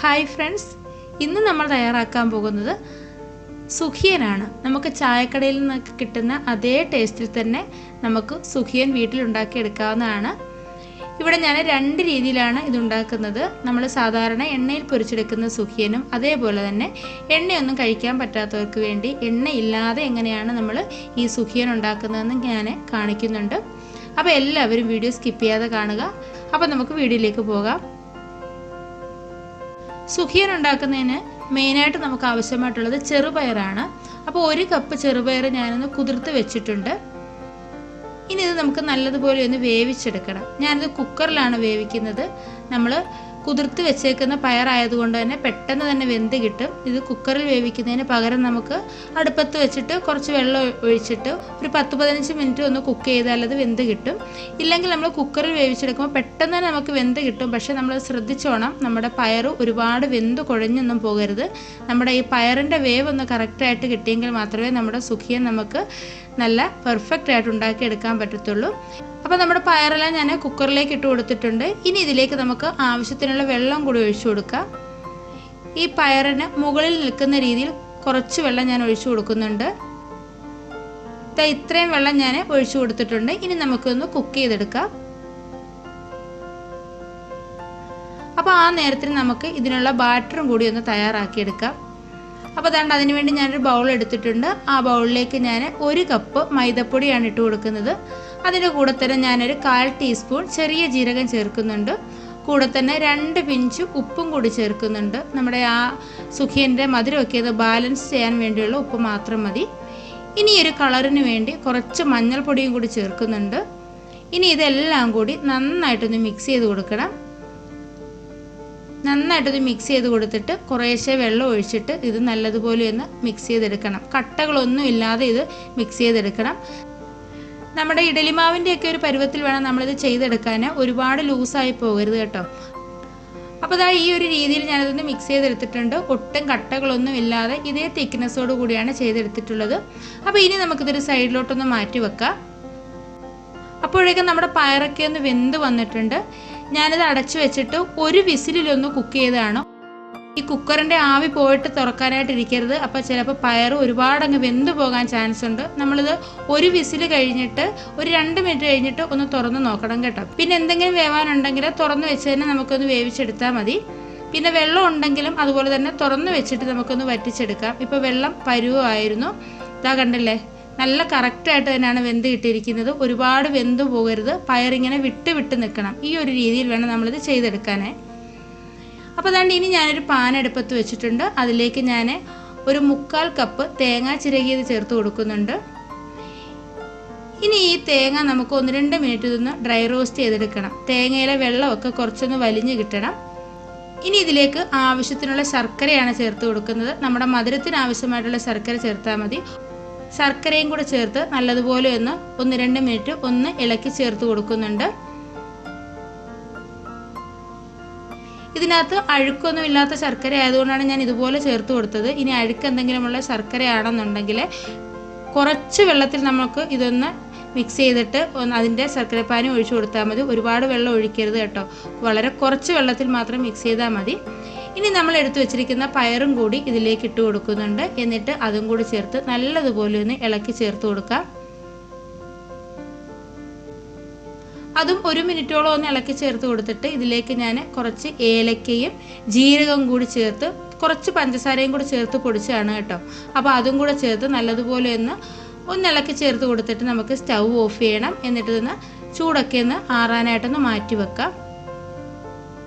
Hi friends, ഇന്ന് നമ്മൾ തയ്യാറാക്കാൻ പോകുന്നത് സുഖിയനാണ്. നമുക്ക് ചായക്കടയിൽ നിന്നൊക്കെ കിട്ടുന്ന അതേ ടേസ്റ്റിൽ തന്നെ നമുക്ക് സുഖിയൻ വീട്ടിലുണ്ടാക്കി എടുക്കാവുന്നതാണ്. ഇവിടെ ഞാൻ രണ്ട് രീതിയിലാണ് ഇതുണ്ടാക്കുന്നത്. നമ്മൾ സാധാരണ എണ്ണയിൽ പൊരിച്ചെടുക്കുന്ന സുഖിയനും അതേപോലെ തന്നെ എണ്ണയൊന്നും കഴിക്കാൻ പറ്റാത്തവർക്ക് വേണ്ടി എണ്ണയില്ലാതെ എങ്ങനെയാണ് നമ്മൾ ഈ സുഖിയൻ ഉണ്ടാക്കുന്നതെന്ന് ഞാൻ കാണിക്കുന്നുണ്ട്. അപ്പോൾ എല്ലാവരും വീഡിയോ സ്കിപ്പ് ചെയ്യാതെ കാണുക. അപ്പോൾ നമുക്ക് വീഡിയോയിലേക്ക് പോകാം. സുഖിയൻ ഉണ്ടാക്കുന്നതിന് മെയിനായിട്ട് നമുക്ക് ആവശ്യമായിട്ടുള്ളത് ചെറുപയറാണ്. അപ്പോൾ 1 കപ്പ് ചെറുപയർ ഞാനൊന്ന് കുതിർത്ത് വെച്ചിട്ടുണ്ട്. ഇനി ഇത് നമുക്ക് നല്ലതുപോലെ ഒന്ന് വേവിച്ചെടുക്കണം. ഞാനിത് കുക്കറിലാണ് വേവിക്കുന്നത്. നമ്മൾ കുതിർത്ത് വെച്ചേക്കുന്ന പയറായതുകൊണ്ട് തന്നെ പെട്ടെന്ന് തന്നെ വെന്ത് കിട്ടും. ഇത് കുക്കറിൽ വേവിക്കുന്നതിന് പകരം നമുക്ക് അടുപ്പത്ത് വെച്ചിട്ട് കുറച്ച് വെള്ളം ഒഴിച്ചിട്ട് ഒരു 10-15 മിനിറ്റ് ഒന്ന് കുക്ക് ചെയ്താൽ അത് വെന്ത് കിട്ടും. ഇല്ലെങ്കിൽ നമ്മൾ കുക്കറിൽ വേവിച്ചെടുക്കുമ്പോൾ പെട്ടെന്ന് തന്നെ നമുക്ക് വെന്ത് കിട്ടും. പക്ഷേ നമ്മൾ ശ്രദ്ധിച്ചോണം, നമ്മുടെ പയർ ഒരുപാട് വെന്ത് കുഴഞ്ഞൊന്നും പോകരുത്. നമ്മുടെ ഈ പയറിൻ്റെ വേവ് ഒന്ന് കറക്റ്റായിട്ട് കിട്ടിയെങ്കിൽ മാത്രമേ നമ്മുടെ സുഖിയൻ നമുക്ക് നല്ല പെർഫെക്റ്റ് ആയിട്ട് ഉണ്ടാക്കിയെടുക്കാൻ പറ്റത്തുള്ളൂ. അപ്പോൾ നമ്മുടെ പയറെല്ലാം ഞാൻ കുക്കറിലേക്ക് ഇട്ട് കൊടുത്തിട്ടുണ്ട്. ഇനി ഇതിലേക്ക് നമുക്ക് ആവശ്യത്തിനുള്ള വെള്ളം കൂടി ഒഴിച്ചു കൊടുക്കാം. ഈ പയറിന് മുകളിൽ നിൽക്കുന്ന രീതിയിൽ കുറച്ച് വെള്ളം ഞാൻ ഒഴിച്ചു കൊടുക്കുന്നുണ്ട്. ഇത്രയും വെള്ളം ഞാൻ ഒഴിച്ചു കൊടുത്തിട്ടുണ്ട്. ഇനി നമുക്കൊന്ന് കുക്ക് ചെയ്തെടുക്കാം. അപ്പോൾ ആ നേരത്തിന് നമുക്ക് ഇതിനുള്ള ബാറ്ററും കൂടി ഒന്ന് തയ്യാറാക്കിയെടുക്കാം. അപ്പോൾ അതുകൊണ്ട് അതിനുവേണ്ടി ഞാനൊരു ബൗൾ എടുത്തിട്ടുണ്ട്. ആ ബൗളിലേക്ക് ഞാൻ 1 കപ്പ് മൈദപ്പൊടിയാണ് ഇട്ട് കൊടുക്കുന്നത്. അതിൻ്റെ കൂടെ തന്നെ ഞാനൊരു 1/4 ടീസ്പൂൺ ചെറിയ ജീരകം ചേർക്കുന്നുണ്ട്. കൂടെ തന്നെ 2 പിഞ്ച് ഉപ്പും കൂടി ചേർക്കുന്നുണ്ട്. നമ്മുടെ ആ സുഖിയൻ്റെ മധുരമൊക്കെ ഇത് ബാലൻസ് ചെയ്യാൻ വേണ്ടിയുള്ള ഉപ്പ് മാത്രം മതി. ഇനി ഒരു കളറിന് വേണ്ടി കുറച്ച് മഞ്ഞൾപ്പൊടിയും കൂടി ചേർക്കുന്നുണ്ട്. ഇനി ഇതെല്ലാം കൂടി നന്നായിട്ടൊന്ന് മിക്സ് ചെയ്ത് കൊടുക്കണം. നന്നായിട്ടത് മിക്സ് ചെയ്ത് കൊടുത്തിട്ട് കുറേശ്ശെ വെള്ളം ഒഴിച്ചിട്ട് ഇത് നല്ലതുപോലെ ഒന്ന് മിക്സ് ചെയ്തെടുക്കണം. കട്ടകളൊന്നും ഇല്ലാതെ ഇത് മിക്സ് ചെയ്തെടുക്കണം. നമ്മുടെ ഇഡലിമാവിൻ്റെയൊക്കെ ഒരു പരുവത്തിൽ വേണം നമ്മളിത് ചെയ്തെടുക്കാൻ. ഒരുപാട് ലൂസായി പോകരുത് കേട്ടോ. അപ്പോൾ അതാ ഈ ഒരു രീതിയിൽ ഞാനിതൊന്ന് മിക്സ് ചെയ്തെടുത്തിട്ടുണ്ട്. ഒട്ടും കട്ടകളൊന്നും ഇല്ലാതെ ഇതേ തിക്നെസ്സോട് കൂടിയാണ് ചെയ്തെടുത്തിട്ടുള്ളത്. അപ്പോൾ ഇനി നമുക്കിതൊരു സൈഡിലോട്ടൊന്ന് മാറ്റി വെക്കാം. അപ്പോഴേക്കും നമ്മുടെ പയറൊക്കെ ഒന്ന് വെന്ത് വന്നിട്ടുണ്ട്. ഞാനിത് അടച്ചു വെച്ചിട്ട് 1 വിസിലൊന്ന് കുക്ക് ചെയ്തതാണ്. ഈ കുക്കറിൻ്റെ ആവി പോയിട്ട് തുറക്കാനായിട്ടിരിക്കരുത്. അപ്പോൾ ചിലപ്പോൾ പയർ ഒരുപാടങ്ങ് വെന്ത് പോകാൻ ചാൻസ് ഉണ്ട്. നമ്മളിത് 1 വിസിൽ കഴിഞ്ഞിട്ട് ഒരു 2 മിനിറ്റ് കഴിഞ്ഞിട്ട് ഒന്ന് തുറന്ന് നോക്കണം കേട്ടോ. പിന്നെ എന്തെങ്കിലും വേവാനുണ്ടെങ്കിൽ തുറന്ന് വെച്ച് തന്നെ നമുക്കൊന്ന് വേവിച്ചെടുത്താൽ മതി. പിന്നെ വെള്ളം ഉണ്ടെങ്കിലും അതുപോലെ തന്നെ തുറന്ന് വെച്ചിട്ട് നമുക്കൊന്ന് വറ്റിച്ചെടുക്കാം. ഇപ്പോൾ വെള്ളം പരുവമായിരുന്നു. ഇതാ കണ്ടില്ലേ, നല്ല കറക്റ്റായിട്ട് തന്നെയാണ് വെന്ത് കിട്ടിയിരിക്കുന്നത്. ഒരുപാട് വെന്ത് പോകരുത്. പയറിങ്ങനെ വിട്ട് നിൽക്കണം. ഈ ഒരു രീതിയിൽ വേണം നമ്മളിത് ചെയ്തെടുക്കാനേ. അപ്പോൾ അതുകൊണ്ട് ഇനി ഞാനൊരു പാൻ അടുപ്പത്ത് വെച്ചിട്ടുണ്ട്. അതിലേക്ക് ഞാൻ ഒരു 1/4 കപ്പ് തേങ്ങ ചിരകിയത് ചേർത്ത് കൊടുക്കുന്നുണ്ട്. ഇനി ഈ തേങ്ങ നമുക്ക് 1-2 മിനിറ്റ് ഇതൊന്ന് ഡ്രൈ റോസ്റ്റ് ചെയ്തെടുക്കണം. തേങ്ങയിലെ വെള്ളമൊക്കെ കുറച്ചൊന്ന് വലിഞ്ഞ് കിട്ടണം. ഇനി ഇതിലേക്ക് ആവശ്യത്തിനുള്ള ശർക്കരയാണ് ചേർത്ത് കൊടുക്കുന്നത്. നമ്മുടെ മധുരത്തിന് ആവശ്യമായിട്ടുള്ള ശർക്കര ചേർത്താൽ മതി. ശർക്കരയും കൂടെ ചേർത്ത് നല്ലതുപോലെ ഒന്ന് 1-2 മിനിറ്റ് ഒന്ന് ഇളക്കി ചേർത്ത് കൊടുക്കുന്നുണ്ട്. ഇതിനകത്ത് അഴുക്കൊന്നും ഇല്ലാത്ത ശർക്കര ആയതുകൊണ്ടാണ് ഞാൻ ഇതുപോലെ ചേർത്ത് കൊടുത്തത്. ഇനി അഴുക്ക് എന്തെങ്കിലുമുള്ള ശർക്കരയാണെന്നുണ്ടെങ്കിൽ കുറച്ച് വെള്ളത്തിൽ നമുക്ക് ഇതൊന്ന് മിക്സ് ചെയ്തിട്ട് അതിൻ്റെ ശർക്കരപ്പാനി ഒഴിച്ചു കൊടുത്താൽ മതി. ഒരുപാട് വെള്ളം ഒഴിക്കരുത് കേട്ടോ. വളരെ കുറച്ച് വെള്ളത്തിൽ മാത്രം മിക്സ് ചെയ്താൽ മതി. ഇനി നമ്മൾ എടുത്തു വെച്ചിരിക്കുന്ന പയറും കൂടി ഇതിലേക്ക് ഇട്ട് കൊടുക്കുന്നുണ്ട്. എന്നിട്ട് അതും കൂടി ചേർത്ത് നല്ലതുപോലെ ഒന്ന് ഇളക്കി ചേർത്ത് കൊടുക്കാം. അതും 1 മിനിറ്റോളം ഒന്ന് ഇളക്കി ചേർത്ത് കൊടുത്തിട്ട് ഇതിലേക്ക് ഞാൻ കുറച്ച് ഏലക്കയും ജീരകവും കൂടി ചേർത്ത് കുറച്ച് പഞ്ചസാരയും കൂടി ചേർത്ത് പൊടിച്ചാണ് കേട്ടോ. അപ്പോൾ അതും കൂടെ ചേർത്ത് നല്ലതുപോലെ ഒന്ന് ഇളക്കി ചേർത്ത് കൊടുത്തിട്ട് നമുക്ക് സ്റ്റൗ ഓഫ് ചെയ്യണം. എന്നിട്ട് ഇതൊന്ന് ചൂടൊക്കെ ഒന്ന് ആറാനായിട്ടൊന്ന് മാറ്റി വെക്കാം.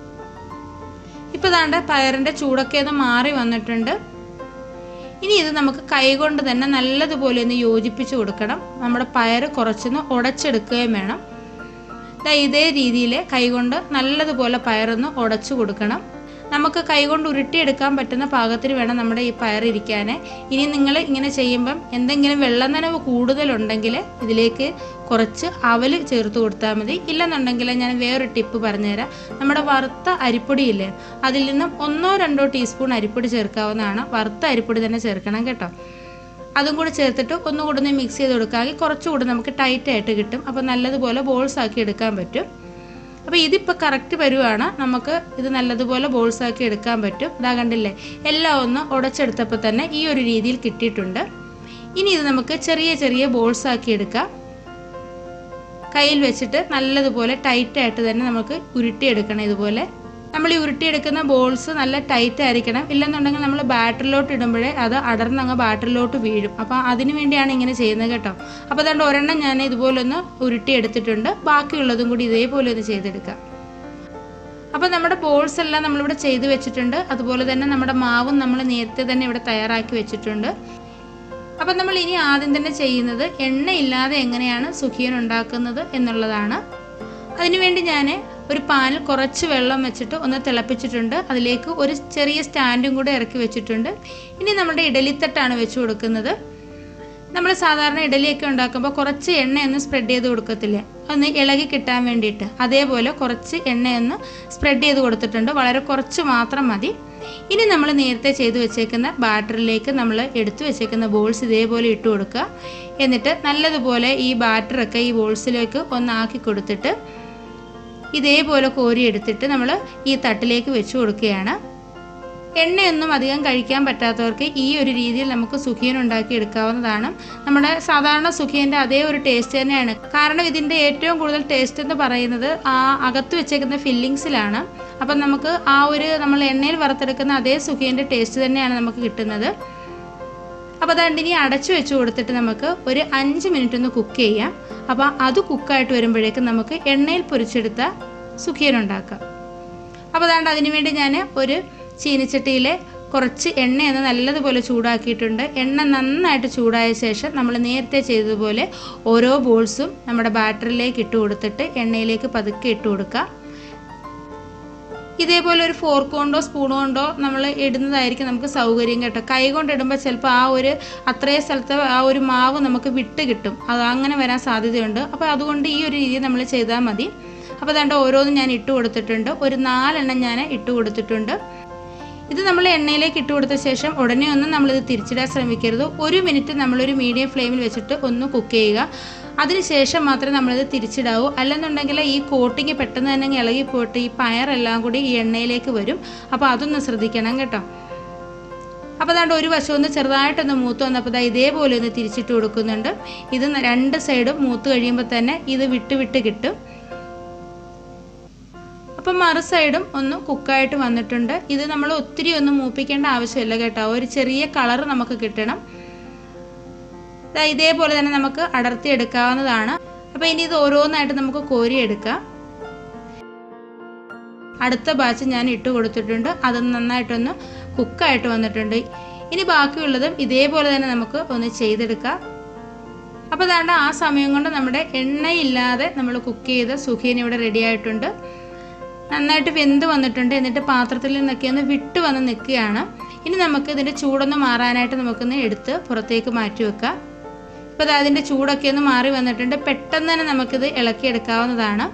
ഇപ്പോൾ ദാണ്ട പയറിൻ്റെ ചൂടൊക്കെ ഒന്ന് മാറി വന്നിട്ടുണ്ട്. ഇനി ഇത് നമുക്ക് കൈകൊണ്ട് തന്നെ നല്ലതുപോലെ ഒന്ന് യോജിപ്പിച്ച് കൊടുക്കണം. നമ്മുടെ പയർ കുറച്ചൊന്ന് ഉടച്ചെടുക്കുകയും വേണം. ഇതേ രീതിയിൽ കൈകൊണ്ട് നല്ലതുപോലെ പയറൊന്ന് ഉടച്ചു കൊടുക്കണം. നമുക്ക് കൈകൊണ്ട് ഉരുട്ടിയെടുക്കാൻ പറ്റുന്ന പാകത്തിന് വേണം നമ്മുടെ ഈ പയർ ഇരിക്കാൻ. ഇനി നിങ്ങൾ ഇങ്ങനെ ചെയ്യുമ്പം എന്തെങ്കിലും വെള്ളം നനവ് കൂടുതലുണ്ടെങ്കിൽ ഇതിലേക്ക് കുറച്ച് അവൽ ചേർത്ത് കൊടുത്താൽ മതി. ഇല്ലെന്നുണ്ടെങ്കിൽ ഞാൻ വേറൊരു ടിപ്പ് പറഞ്ഞുതരാം. നമ്മുടെ വറുത്ത അരിപ്പൊടിയില്ലേ, അതിൽ നിന്നും 1-2 ടീസ്പൂൺ അരിപ്പൊടി ചേർക്കാവുന്നതാണ്. വറുത്ത അരിപ്പൊടി തന്നെ ചേർക്കണം കേട്ടോ. അതും കൂടി ചേർത്തിട്ട് ഒന്നുകൂടെ ഒന്ന് മിക്സ് ചെയ്ത് കൊടുക്കാമെങ്കിൽ കുറച്ചുകൂടി നമുക്ക് ടൈറ്റായിട്ട് കിട്ടും. അപ്പോൾ നല്ലതുപോലെ ബോൾസ് ആക്കി എടുക്കാൻ പറ്റും. അപ്പോൾ ഇതിപ്പോൾ കറക്റ്റ് വരുവാണ്. നമുക്ക് ഇത് നല്ലതുപോലെ ബോൾസ് ആക്കി എടുക്കാൻ പറ്റും. ഇതാ കണ്ടില്ലേ, എല്ലാം ഒന്ന് ഉടച്ചെടുത്തപ്പോൾ തന്നെ ഈ ഒരു രീതിയിൽ കിട്ടിയിട്ടുണ്ട്. ഇനി ഇത് നമുക്ക് ചെറിയ ചെറിയ ബോൾസ് ആക്കി എടുക്കാം. കയ്യിൽ വെച്ചിട്ട് നല്ലതുപോലെ ടൈറ്റായിട്ട് തന്നെ നമുക്ക് ഉരുട്ടിയെടുക്കണം. ഇതുപോലെ നമ്മൾ ഈ ഉരുട്ടിയെടുക്കുന്ന ബോൾസ് നല്ല ടൈറ്റ് ആയിരിക്കണം. ഇല്ലെന്നുണ്ടെങ്കിൽ നമ്മൾ ബാറ്ററിലോട്ട് ഇടുമ്പോഴേ അത് അടർന്നങ്ങ് ബാറ്ററിലോട്ട് വീഴും. അപ്പോൾ അതിന് വേണ്ടിയാണ് ഇങ്ങനെ ചെയ്യുന്നത് കേട്ടോ. അപ്പോൾ അതുകൊണ്ട് ഒരെണ്ണം ഞാൻ ഇതുപോലെ ഒന്ന് ഉരുട്ടിയെടുത്തിട്ടുണ്ട്. ബാക്കിയുള്ളതും കൂടി ഇതേപോലെ ഒന്ന് ചെയ്തെടുക്കാം. അപ്പോൾ നമ്മുടെ ബോൾസ് എല്ലാം നമ്മളിവിടെ ചെയ്ത് വെച്ചിട്ടുണ്ട്. അതുപോലെ തന്നെ നമ്മുടെ മാവും നമ്മൾ നേരത്തെ തന്നെ ഇവിടെ തയ്യാറാക്കി വെച്ചിട്ടുണ്ട്. അപ്പം നമ്മൾ ഇനി ആദ്യം തന്നെ ചെയ്യുന്നത് എണ്ണയില്ലാതെ എങ്ങനെയാണ് സുഖിയൻ ഉണ്ടാക്കുന്നത് എന്നുള്ളതാണ്. അതിനുവേണ്ടി ഞാൻ ഒരു പാനിൽ കുറച്ച് വെള്ളം വെച്ചിട്ട് ഒന്ന് തിളപ്പിച്ചിട്ടുണ്ട്. അതിലേക്ക് ഒരു ചെറിയ സ്റ്റാൻഡും കൂടെ ഇറക്കി വെച്ചിട്ടുണ്ട്. ഇനി നമ്മുടെ ഇഡലിത്തട്ടാണ് വെച്ച് കൊടുക്കുന്നത്. നമ്മൾ സാധാരണ ഇഡലിയൊക്കെ ഉണ്ടാക്കുമ്പോൾ കുറച്ച് എണ്ണയൊന്ന് സ്പ്രെഡ് ചെയ്ത് കൊടുക്കത്തില്ലേ, ഒന്ന് ഇളകി കിട്ടാൻ വേണ്ടിയിട്ട്. അതേപോലെ കുറച്ച് എണ്ണയൊന്ന് സ്പ്രെഡ് ചെയ്ത് കൊടുത്തിട്ടുണ്ട്. വളരെ കുറച്ച് മാത്രം മതി. ഇനി നമ്മൾ നേരത്തെ ചെയ്ത് വെച്ചേക്കുന്ന ബാറ്ററിലേക്ക് നമ്മൾ എടുത്തു വെച്ചേക്കുന്ന ബോൾസ് ഇതേപോലെ ഇട്ട് കൊടുക്കുക. എന്നിട്ട് നല്ലതുപോലെ ഈ ബാറ്ററൊക്കെ ഈ ബോൾസിലേക്ക് ഒന്നാക്കി കൊടുത്തിട്ട് ഇതേപോലെ കോരി എടുത്തിട്ട് നമ്മൾ ഈ തട്ടിലേക്ക് വെച്ച് കൊടുക്കുകയാണ്. എണ്ണയൊന്നും അധികം കഴിക്കാൻ പറ്റാത്തവർക്ക് ഈ ഒരു രീതിയിൽ നമുക്ക് സുഖിയൻ ഉണ്ടാക്കി എടുക്കാവുന്നതാണ്. നമ്മുടെ സാധാരണ സുഖിയൻ്റെ അതേ ഒരു ടേസ്റ്റ് തന്നെയാണ്. കാരണം ഇതിൻ്റെ ഏറ്റവും കൂടുതൽ ടേസ്റ്റ് എന്ന് പറയുന്നത് ആ അകത്ത് വെച്ചേക്കുന്ന ഫില്ലിങ്സിലാണ്. അപ്പം നമുക്ക് ആ ഒരു നമ്മൾ എണ്ണയിൽ വറുത്തെടുക്കുന്ന അതേ സുഖിയൻ്റെ ടേസ്റ്റ് തന്നെയാണ് നമുക്ക് കിട്ടുന്നത്. അപ്പോൾ അതുകൊണ്ട് ഇനി അടച്ചു വെച്ച് കൊടുത്തിട്ട് നമുക്ക് ഒരു 5 മിനിറ്റ് ഒന്ന് കുക്ക് ചെയ്യാം. അപ്പോൾ അത് കുക്കായിട്ട് വരുമ്പോഴേക്കും നമുക്ക് എണ്ണയിൽ പൊരിച്ചെടുത്ത സുഖിയൻ ഉണ്ടാക്കാം. അപ്പോൾ അതുകൊണ്ട് അതിനുവേണ്ടി ഞാൻ ഒരു ചീനിച്ചട്ടിയിൽ കുറച്ച് എണ്ണയൊന്ന് നല്ലതുപോലെ ചൂടാക്കിയിട്ടുണ്ട്. എണ്ണ നന്നായിട്ട് ചൂടായ ശേഷം നമ്മൾ നേരത്തെ ചെയ്തതുപോലെ ഓരോ ബോൾസും നമ്മുടെ ബാറ്ററിലേക്ക് ഇട്ട് കൊടുത്തിട്ട് എണ്ണയിലേക്ക് പതുക്കെ ഇട്ട് കൊടുക്കുക. ഇതേപോലെ ഒരു ഫോർക്ക് കൊണ്ടോ സ്പൂൺ കൊണ്ടോ നമ്മൾ ഇടുന്നതായിരിക്കും നമുക്ക് സൗകര്യം കേട്ടോ. കൈ കൊണ്ട് ഇടുമ്പോൾ ചിലപ്പോൾ ആ ഒരു അത്രയും സ്ഥലത്ത് ആ ഒരു മാവ് നമുക്ക് വിട്ട് കിട്ടും. അത് അങ്ങനെ വരാൻ സാധ്യതയുണ്ട്. അപ്പോൾ അതുകൊണ്ട് ഈ ഒരു രീതി നമ്മൾ ചെയ്താൽ മതി. അപ്പോൾ അതുകൊണ്ട് ഓരോന്നും ഞാൻ ഇട്ട് കൊടുത്തിട്ടുണ്ട്. ഒരു 4 എണ്ണം ഞാൻ ഇട്ട് കൊടുത്തിട്ടുണ്ട്. ഇത് നമ്മൾ എണ്ണയിലേക്ക് ഇട്ട് കൊടുത്ത ശേഷം ഉടനെ ഒന്നും നമ്മളിത് തിരിച്ചിടാൻ ശ്രമിക്കരുത്. 1 മിനിറ്റ് നമ്മളൊരു മീഡിയം ഫ്ലെയിമിൽ വെച്ചിട്ട് ഒന്ന് കുക്ക് ചെയ്യുക. അതിനുശേഷം മാത്രമേ നമ്മളിത് തിരിച്ചിടാവൂ. അല്ലെന്നുണ്ടെങ്കിൽ ഈ കോട്ടിങ് പെട്ടെന്ന് തന്നെ ഇളകിപ്പോയിട്ട് ഈ പയറെല്ലാം കൂടി ഈ എണ്ണയിലേക്ക് വരും. അപ്പോൾ അതൊന്ന് ശ്രദ്ധിക്കണം കേട്ടോ. അപ്പോൾ അതുകൊണ്ട് ഒരു വശം ഒന്ന് ചെറുതായിട്ടൊന്ന് മൂത്ത് വന്നപ്പോൾ ഇതേപോലെ ഒന്ന് തിരിച്ചിട്ട് കൊടുക്കുന്നുണ്ട്. ഇത് 2 സൈഡും മൂത്ത് കഴിയുമ്പോൾ തന്നെ ഇത് വിട്ട് കിട്ടും. അപ്പം മറു സൈഡും ഒന്ന് കുക്കായിട്ട് വന്നിട്ടുണ്ട്. ഇത് നമ്മൾ ഒത്തിരി ഒന്നും മൂപ്പിക്കേണ്ട ആവശ്യമില്ല കേട്ടോ. ഒരു ചെറിയ കളർ നമുക്ക് കിട്ടണം. ഇതേപോലെ തന്നെ നമുക്ക് അടർത്തി എടുക്കാവുന്നതാണ്. അപ്പോൾ ഇനി ഇത് ഓരോന്നായിട്ട് നമുക്ക് കോരിയെടുക്കാം. അടുത്ത ബാച്ച് ഞാൻ ഇട്ട് കൊടുത്തിട്ടുണ്ട്. അത് നന്നായിട്ടൊന്ന് കുക്കായിട്ട് വന്നിട്ടുണ്ട്. ഇനി ബാക്കിയുള്ളതും ഇതേപോലെ തന്നെ നമുക്ക് ഒന്ന് ചെയ്തെടുക്കാം. അപ്പോൾ അതാണ്ട് ആ സമയം കൊണ്ട് നമ്മുടെ എണ്ണയില്ലാതെ നമ്മൾ കുക്ക് ചെയ്ത സുഖിയൻ ഇവിടെ റെഡി ആയിട്ടുണ്ട്. നന്നായിട്ട് വെന്ത് വന്നിട്ടുണ്ട്. എന്നിട്ട് പാത്രത്തിൽ നിന്നൊക്കെ ഒന്ന് വിട്ട് വന്ന് നിൽക്കുകയാണ്. ഇനി നമുക്ക് ഇതിൻ്റെ ചൂടൊന്ന് മാറാനായിട്ട് നമുക്കൊന്ന് എടുത്ത് പുറത്തേക്ക് മാറ്റി വെക്കാം. ഇപ്പോൾ അതിൻ്റെ ചൂടൊക്കെ ഒന്ന് മാറി വന്നിട്ടുണ്ട്. പെട്ടെന്ന് തന്നെ നമുക്കിത് ഇളക്കിയെടുക്കാവുന്നതാണ്.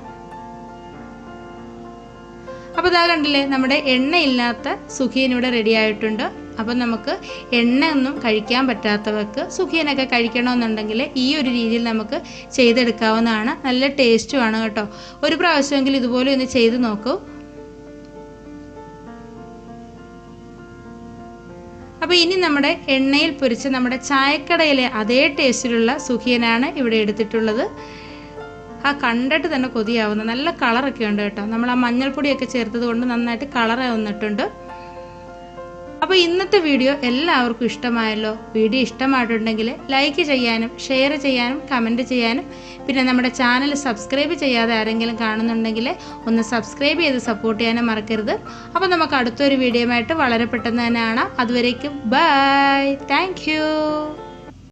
അപ്പോൾ ഇതാ കണ്ടില്ലേ, നമ്മുടെ എണ്ണയില്ലാത്ത സുഖിയൻ ഇവിടെ റെഡി ആയിട്ടുണ്ട്. അപ്പം നമുക്ക് എണ്ണ ഒന്നും കഴിക്കാൻ പറ്റാത്തവർക്ക് സുഖിയനൊക്കെ കഴിക്കണമെന്നുണ്ടെങ്കിൽ ഈ ഒരു രീതിയിൽ നമുക്ക് ചെയ്തെടുക്കാവുന്നതാണ്. നല്ല ടേസ്റ്റുമാണ് കേട്ടോ. ഒരു പ്രാവശ്യമെങ്കിലും ഇതുപോലെ ഒന്ന് ചെയ്ത് നോക്കൂ. അപ്പോൾ ഇനി നമ്മുടെ എണ്ണയിൽ പൊരിച്ച് നമ്മുടെ ചായക്കടയിലെ അതേ ടേസ്റ്റിലുള്ള സുഖിയനാണ് ഇവിടെ എടുത്തിട്ടുള്ളത്. ആ കണ്ടിട്ട് തന്നെ കൊതിയാവുന്ന നല്ല കളറൊക്കെ ഉണ്ട് കേട്ടോ. നമ്മൾ ആ മഞ്ഞൾപ്പൊടിയൊക്കെ ചേർത്തത് കൊണ്ട് നന്നായിട്ട് കളർ വന്നിട്ടുണ്ട്. അപ്പോൾ ഇന്നത്തെ വീഡിയോ എല്ലാവർക്കും ഇഷ്ടമായല്ലോ. വീഡിയോ ഇഷ്ടമായിട്ടുണ്ടെങ്കിൽ ലൈക്ക് ചെയ്യാനും ഷെയർ ചെയ്യാനും കമൻറ്റ് ചെയ്യാനും പിന്നെ നമ്മുടെ ചാനൽ സബ്സ്ക്രൈബ് ചെയ്യാതെ ആരെങ്കിലും കാണുന്നുണ്ടെങ്കിൽ ഒന്ന് സബ്സ്ക്രൈബ് ചെയ്ത് സപ്പോർട്ട് ചെയ്യാനും മറക്കരുത്. അപ്പോൾ നമുക്ക് അടുത്തൊരു വീഡിയോയുമായിട്ട് വളരെ പെട്ടെന്ന് തന്നെ കാണാം. അതുവരേക്കും ബൈ. Thank you.